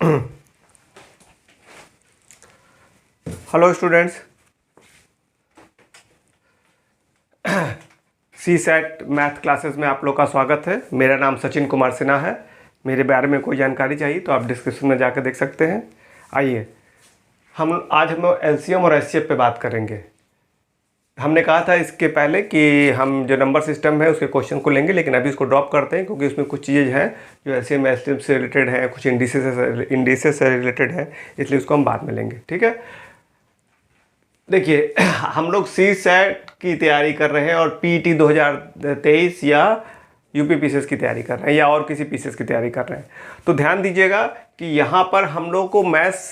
Hello students, सी SAT math classes में आप लोग का स्वागत है। मेरा नाम सचिन कुमार सिन्हा है। मेरे बारे में कोई जानकारी चाहिए तो आप डिस्क्रिप्शन में जाकर देख सकते हैं। आइए, आज हम एलसीएम और एचसीएफ पे बात करेंगे। हमने कहा था इसके पहले कि हम जो नंबर सिस्टम है उसके क्वेश्चन को लेंगे, लेकिन अभी इसको ड्रॉप करते हैं क्योंकि उसमें कुछ चीज़ें हैं जो एलसीएम एचसीएफ से रिलेटेड हैं, कुछ इंडिसेस से रिलेटेड है, इसलिए उसको हम बाद में लेंगे। ठीक है, देखिए हम लोग सी सेट की तैयारी कर रहे हैं और पीटी 2023 या यूपी पीसीएस की तैयारी कर रहे हैं या और किसी पीसीएस की तैयारी कर रहे हैं। तो ध्यान दीजिएगा कि यहाँ पर हम लोग को मैथ्स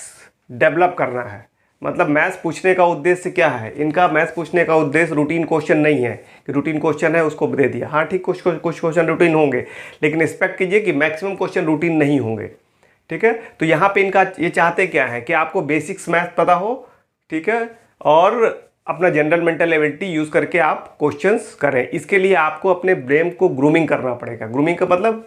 डेवलप करना है। मतलब मैथ्स पूछने का उद्देश्य क्या है? इनका मैथ्स पूछने का उद्देश्य रूटीन क्वेश्चन नहीं है कि रूटीन क्वेश्चन है उसको दे दिया। हाँ ठीक, कुछ क्वेश्चन रूटीन होंगे, लेकिन एक्सपेक्ट कीजिए कि मैक्सिमम क्वेश्चन रूटीन नहीं होंगे। ठीक है, तो यहाँ पे इनका ये चाहते क्या है कि आपको बेसिक्स मैथ पता हो, ठीक है, और अपना जनरल मेंटल एबिलिटी यूज़ करके आप क्वेश्चंस करें। इसके लिए आपको अपने ब्रेन को ग्रूमिंग करना पड़ेगा। ग्रूमिंग का मतलब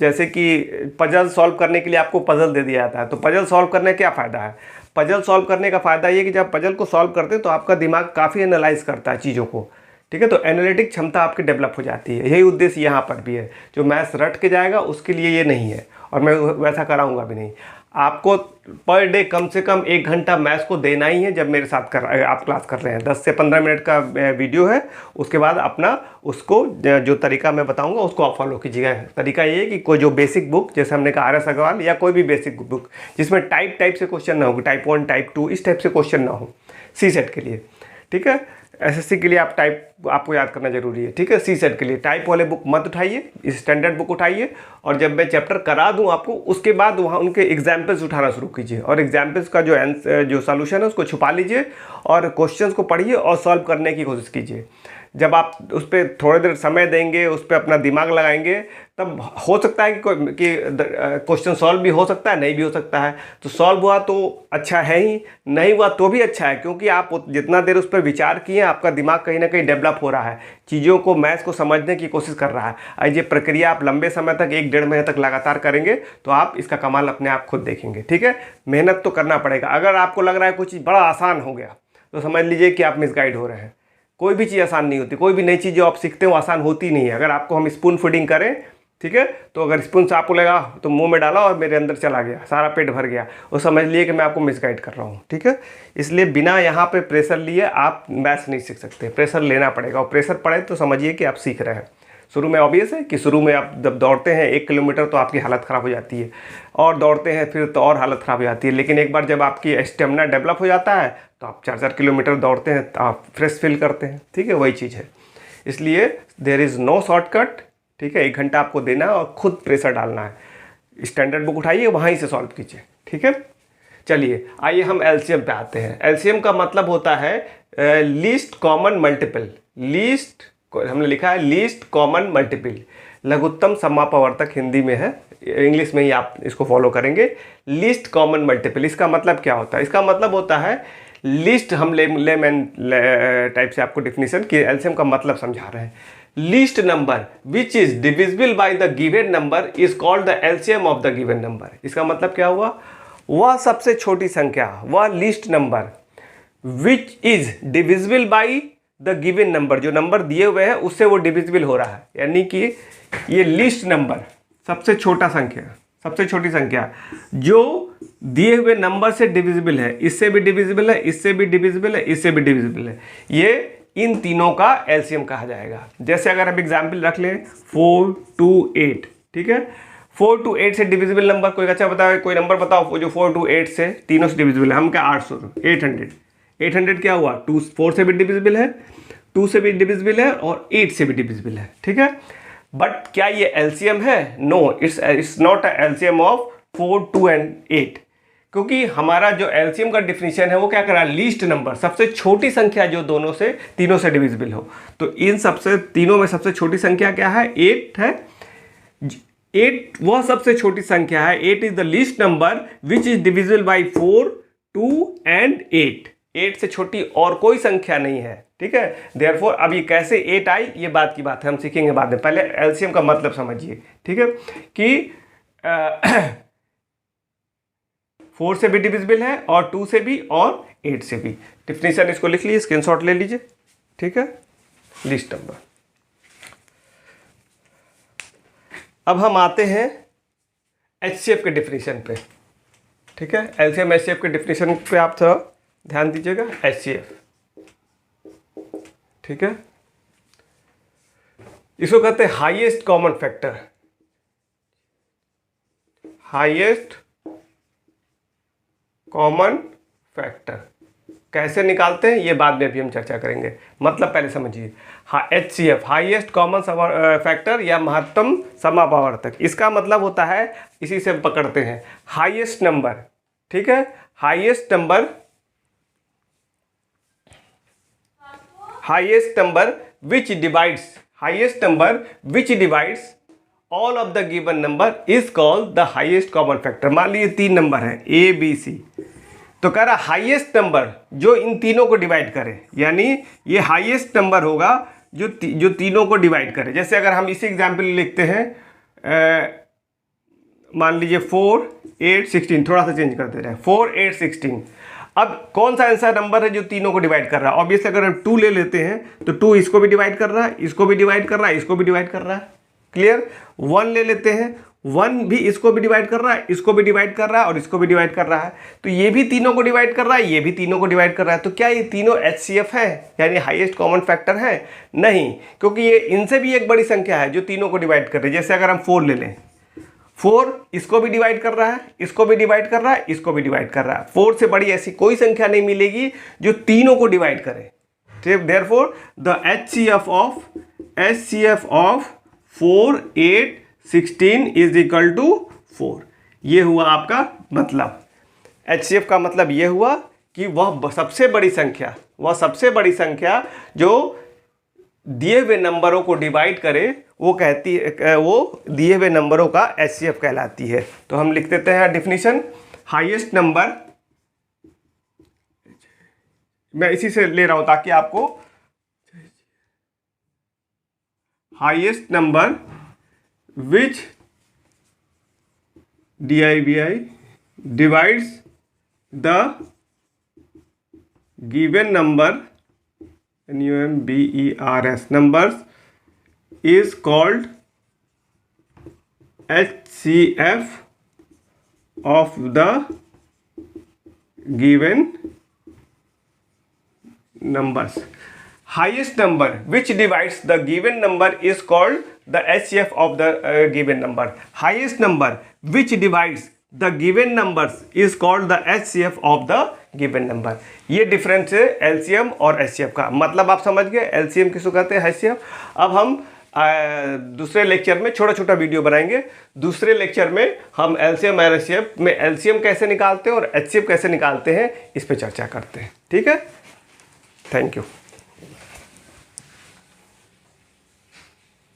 जैसे कि पजल सॉल्व करने के लिए आपको पजल दे दिया जाता है, तो पजल सॉल्व करने का क्या फ़ायदा है? पजल सॉल्व करने का फ़ायदा ये कि जब पजल को सॉल्व करते हैं तो आपका दिमाग काफ़ी एनालाइज करता है चीज़ों को। ठीक है, तो एनालिटिक क्षमता आपकी डेवलप हो जाती है। यही उद्देश्य यहाँ पर भी है। जो मैथ्स रट के जाएगा उसके लिए ये नहीं है, और मैं वैसा कराऊंगा भी नहीं। आपको पर डे कम से कम 1 घंटा मैथ्स को देना ही है। जब मेरे साथ आप क्लास कर रहे हैं 10 से 15 मिनट का वीडियो है, उसके बाद अपना उसको जो तरीका मैं बताऊंगा उसको आप फॉलो कीजिएगा। तरीका ये है कि कोई जो बेसिक बुक, जैसे हमने कहा RS अग्रवाल, या कोई भी बेसिक बुक जिसमें टाइप से क्वेश्चन ना हो, टाइप 1 टाइप 2 इस टाइप से क्वेश्चन ना हो सी सेट के लिए। ठीक है, एसएससी के लिए आपको याद करना जरूरी है। ठीक है, सी सेट के लिए टाइप वाले बुक मत उठाइए, स्टैंडर्ड बुक उठाइए, और जब मैं चैप्टर करा दूं आपको उसके बाद वहाँ उनके एग्जाम्पल्स उठाना शुरू कीजिए, और एग्जाम्पल्स का जो सॉल्यूशन है उसको छुपा लीजिए और क्वेश्चंस को पढ़िए और सॉल्व करने की कोशिश कीजिए। जब आप उस पर थोड़ी देर समय देंगे, उस पर अपना दिमाग लगाएंगे, तब हो सकता है कि क्वेश्चन सॉल्व भी हो सकता है, नहीं भी हो सकता है। तो सॉल्व हुआ तो अच्छा है ही, नहीं हुआ तो भी अच्छा है, क्योंकि आप जितना देर उस पर विचार किए आपका दिमाग कहीं ना कहीं डेवलप हो रहा है, चीज़ों को मैथ्स को समझने की कोशिश कर रहा है। ये प्रक्रिया आप लंबे समय तक 1-1.5 महीने तक लगातार करेंगे तो आप इसका कमाल अपने आप खुद देखेंगे। ठीक है, मेहनत तो करना पड़ेगा। अगर आपको लग रहा है कुछ बड़ा आसान हो गया तो समझ लीजिए कि आप मिसगाइड हो रहे हैं। कोई भी चीज़ आसान नहीं होती, कोई भी नई चीज़ जो आप सीखते हो आसान होती नहीं है। अगर आपको हम स्पून फीडिंग करें, ठीक है, तो अगर स्पून से आपको लगा तो मुंह में डाला और मेरे अंदर चला गया, सारा पेट भर गया, वो समझ लिए कि मैं आपको मिसगाइड कर रहा हूँ। ठीक है, इसलिए बिना यहाँ पे प्रेशर लिए आप मैथ्स नहीं सीख सकते। प्रेशर लेना पड़ेगा, और प्रेशर पड़े तो समझिए कि आप सीख रहे हैं। शुरू में ऑब्वियस है कि शुरू में आप जब दौड़ते हैं 1 किलोमीटर तो आपकी हालत ख़राब हो जाती है, और दौड़ते हैं फिर तो और हालत ख़राब हो जाती है। लेकिन एक बार जब आपकी स्टेमिना डेवलप हो जाता है तो आप 4-4 किलोमीटर दौड़ते हैं तो आप फ्रेश फील करते हैं। ठीक है, वही चीज़ है। इसलिए देयर इज़ नो शॉर्टकट। ठीक है, 1 घंटा आपको देना है और खुद प्रेशर डालना है। स्टैंडर्ड बुक उठाइए, वहीं से सॉल्व कीजिए। ठीक है, चलिए आइए हम एलसीएम पे आते हैं। एलसीएम का मतलब होता है लीस्ट कॉमन मल्टीपल। लीस्ट हमने लिखा है लीस्ट कॉमन मल्टीपल, लघुत्तम समापवर्तक हिंदी में है, इंग्लिश में ही आप इसको फॉलो करेंगे। लीस्ट कॉमन मल्टीपल, इसका मतलब क्या होता है? इसका मतलब होता है लीस्ट, हम लेमैन टाइप से आपको डिफिनीशन कि एलसीएम का मतलब समझा रहे हैं। Least number which is divisible by the given number is called the LCM of the given number. इसका मतलब क्या हुआ? वह सबसे छोटी संख्या, वह least number which is divisible by the given number, जो नंबर दिए हुए हैं उससे वो डिविजिबल हो रहा है, यानी कि ये लीस्ट नंबर, सबसे छोटा संख्या, सबसे छोटी संख्या जो दिए हुए नंबर से डिविजिबल है, इससे भी डिविजिबल है, इससे भी डिविजिबल है, इससे भी डिविजिबल है, ये इन तीनों का एलसीएम कहा जाएगा। जैसे अगर हम एग्जाम्पल रख लें 4, 2, 8, ठीक है, 4 to 8 से डिविजिबल नंबर कोई अच्छा बताओ, कोई नंबर बताओ जो 4 to 8 से तीनों से डिविजिबल है। हम क्या 800 800 क्या हुआ? 4 से भी डिविजिबल है, 2 से भी डिविजिबल है, और 8 से भी डिविजिबल है। ठीक है, बट क्या ये एलसीएम है? No, it's not a LCM of 4, 2 and 8, क्योंकि हमारा जो एलसीएम का डिफिनीशन है वो क्या कर रहा है? लीस्ट नंबर, सबसे छोटी संख्या जो तीनों से डिविजिबल हो। तो इन सबसे तीनों में सबसे छोटी संख्या क्या है? 8 है। 8 वह सबसे छोटी संख्या है। 8 is the least number which is divisible by 4, 2 and 8। 8 से छोटी और कोई संख्या नहीं है। ठीक है, देयरफॉर अब ये कैसे 8 आई, ये बात की बात है, हम सीखेंगे बाद में। पहले एलसीएम का मतलब समझिए। ठीक है, कि 4 से भी डिविजिबल है और 2 से भी और 8 से भी। डिफिनीशन इसको लिख लीजिए, स्क्रीनशॉट ले लीजिए, ठीक है। List number. अब हम आते हैं HCF के डिफिनीशन पे, ठीक है। LCM HCF के डिफिनीशन पे आप थोड़ा ध्यान दीजिएगा। HCF, ठीक है, इसको कहते हैं highest common factor. Highest common factor कैसे निकालते हैं ये बाद में भी हम चर्चा करेंगे, मतलब पहले समझिए। हाँ, HCF हाईएस्ट कॉमन फैक्टर या महत्तम समापवर्तक, इसका मतलब होता है, इसी से पकड़ते हैं हाईएस्ट नंबर, ठीक है। Highest number which divides all of the given number is called the highest common factor. मान लीजिए 3 नंबर है ABC, तो कह रहा हाईएस्ट नंबर जो इन तीनों को डिवाइड करे, यानी ये हाईएस्ट नंबर होगा जो तीनों को डिवाइड करे। जैसे अगर हम इसी एग्जाम्पल लिखते हैं, मान लीजिए 4, 8, 16, थोड़ा सा चेंज कर दे रहे हैं, 4, 8, 16। अब कौन सा ऐसा नंबर है जो तीनों को डिवाइड कर रहा है? ऑब्वियसली अगर हम 2 ले लेते हैं तो 2 इसको भी डिवाइड कर रहा है, इसको भी डिवाइड कर रहा है, इसको भी डिवाइड कर रहा है, क्लियर। 1 ले लेते हैं, 1 भी इसको भी डिवाइड कर रहा है, इसको भी डिवाइड कर रहा है और इसको भी डिवाइड कर रहा है, तो ये भी तीनों को डिवाइड कर रहा है, ये भी तीनों को डिवाइड कर रहा है। तो क्या ये तीनों HCF है, यानी हाईएस्ट कॉमन फैक्टर है? नहीं, क्योंकि ये इनसे भी एक बड़ी संख्या है जो तीनों को डिवाइड कर रही है। जैसे अगर हम 4 ले लें, 4 इसको भी डिवाइड कर रहा है, इसको भी डिवाइड कर रहा है, इसको भी डिवाइड कर रहा है। 4 से बड़ी ऐसी कोई संख्या नहीं मिलेगी जो तीनों को डिवाइड करे। Therefore the HCF of 4, 8, 16 is equal to 4। ये हुआ आपका मतलब। HCF का मतलब ये हुआ कि वह सबसे बड़ी संख्या जो दिए हुए नंबरों को डिवाइड करे, वो दिए हुए नंबरों का HCF कहलाती है। तो हम लिख देते हैं डिफिनीशन। हाईएस्ट नंबर, मैं इसी से ले रहा हूं ताकि आपको, highest number which divides the given number numbers is called HCF of the given numbers. Highest number which divides the given number is called the HCF of the given number. Highest number which divides the given numbers is called the HCF of the given number. ये difference है LCM और HCF का। मतलब आप समझ गए LCM किसको कहते हैं, HCF। अब हम दूसरे लेक्चर में छोटा छोटा वीडियो बनाएंगे। दूसरे लेक्चर में हम LCM और HCF में LCM कैसे निकालते हैं और HCF कैसे निकालते हैं, इस पे चर्चा करते हैं, ठीक है। Thank you.